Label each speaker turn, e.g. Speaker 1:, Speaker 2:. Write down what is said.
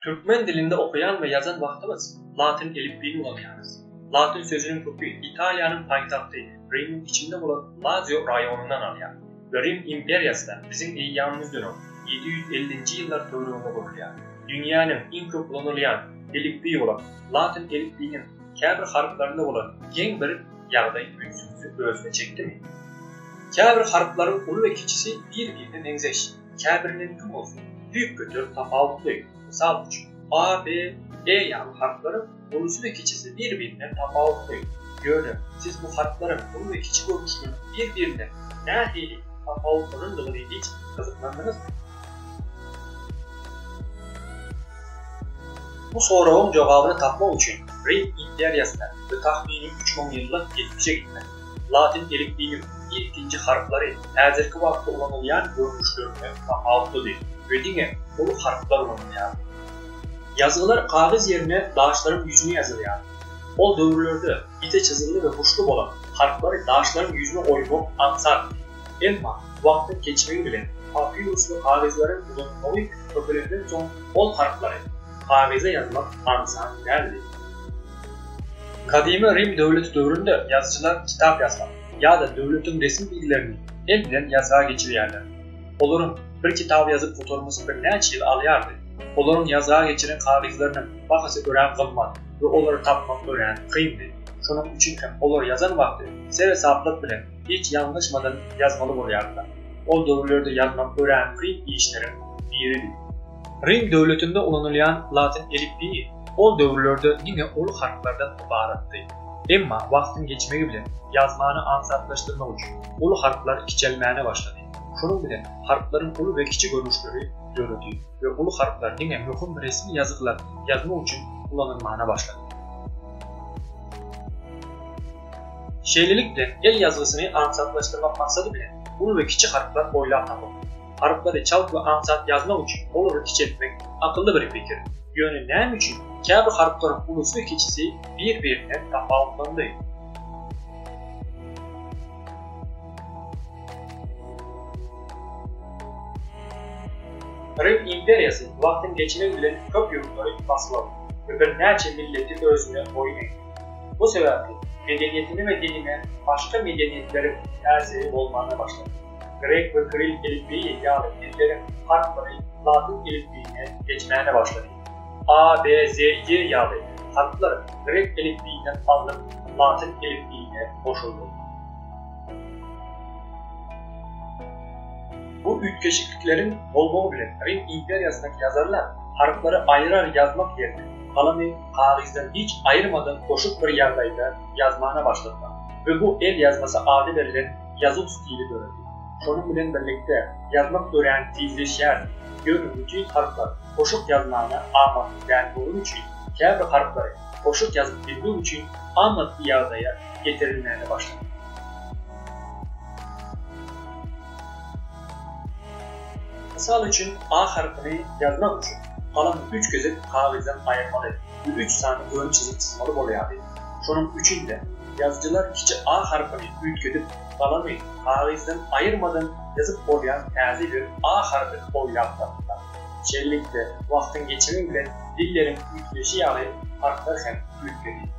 Speaker 1: Türkmen dilinde okuyan ve yazan vaktimiz Latin elifbini kullanıyoruz. Latin sözünün kökü İtalya'nın payitahtı Rim'in içinde bulunan Lazio rayonundan alıyor. Ve Rim İmperyası'da bizim eyyamımız dönüm 750. yıllar törüğünde kuruluyor. Dünyanın en çok kullanılan elifbi olan Latin elifbinin kəbir harflarında olan gen bir yağday ünsüzü özüne çekti mi? Kəbir harfların ulu ve kiçisi birbirine benzeş. Kəbirinin tüm olsun büyük kötü tafavutlu. Misal için A, B, E yani harfların ulusu ve kiçisi birbirinden tafavutlu. Böyle siz bu harfların ulu ve kiçik olmuşluğunu birbirinden nehili tafavutlanın hiç kazıklandınız mı? Bu sorunun cevabını tapmak için Rim İmperyası'na ve tahmini 3000 yıllık geçmişe gitmek. Latin elifbinin ikinci harfleri hazırki vakti kullanılan görünüşlerine tafavutlu değil. Ve yine ulu harfler kullanılıyor. Yazılar kağıt yerine dağışların yüzüne yazılıyor. O dövrlerde iyice çizili ve hoşluk olan harfleri dağışların yüzüne oymak ansar. Ama vaktin geçmeyi bile papyrus ve kağıtların kullanılmayı köpelerinden son ol harfleri kağıza yazmak ansar geldi. Kadimi Rim devleti dövründe yazıcılar kitap yazmak ya da devletin resim bilgilerini elden yazığa geçiriyorlar. Onların bir kitap yazıp fotoğrafımızı bir neçe yıl alıyordu. Onların yazığa geçiren kağıtlarının bakısı öğren kılmak ve onları tapmak öğren kıyımdı. Şunun için onlar yazan vakti seve saplık bile hiç yanlışmadan yazmalı oluyorlar. O dövrlerde yazmak öğren kıyım işlerin biriydi. Rim devletinde kullanılan Latin elifbi o dövrlerde yine ulu harflerden ibaretti. Ama vaktin geçmeyi bile yazmanı ansatlaştırmak için ulu harfler küçülmeye başladı. Şunun bile harflerin ulu ve küçük görünüşleri görüldü ve ulu harfler yine mühim resmi yazılar yazmak için kullanılmaya başladı. Şeylilikle el yazısını ansatlaştırmak maksadı bile ulu ve küçük harfler boyla tapıldı. Harfleri çalıp ve ansat yazmak için onları küçültmek akıllı bir fikir. Yönü nem için kəbir harflerin ulusu ve küçüsü birbirine tafavutlandı. Rim İmperyası vaktin geçine bilen çok yurtları basıladı ve bir neçe milleti özüne boyun eğdi. Bu sebeple medeniyetini ve dinine başka medeniyetlerin tesiri olmaya başladı. Grek ve Kiril elifbiyi yani dillerin harfleri Latin elifbiyine geçmeye başladı. A, B, Z, Y yağlı harfler Grek elifbiyinden alınıp Latin elifbiyine koşuldu. Bu ütkeşikliklerin olmağı bile Rim İmperyası'ndaki yazarlar harfleri ayırarak yazmak yerine kalemi kağıttan hiç ayırmadan koşuk bir yerdaydı yazmaya başladılar. Ve bu el yazması adı verilen yazı stili görüldü. Şunun bilen birlikte yazmak öğren tizleşer, görün bütün harfler koşuk yazmaya amatlı olduğu için kəbir harfleri koşuk yazıp bildiği için amatlı yağdaya getirilmeye başladı. Misal için A harfini yazmak için kalem 3 gözü kağıttan ayırmalı ve 3 tane ön çizim çizmeli oluyordu. Şunun üçünde yazıcılar hiç A harfini ütkedip kalemi kağıttan ayırmadan yazıp olayan təzir bir A harfini oynattılar. Şeylikte vaktin geçimi bile dillerin ütleşi yani harfler hem ütkedi.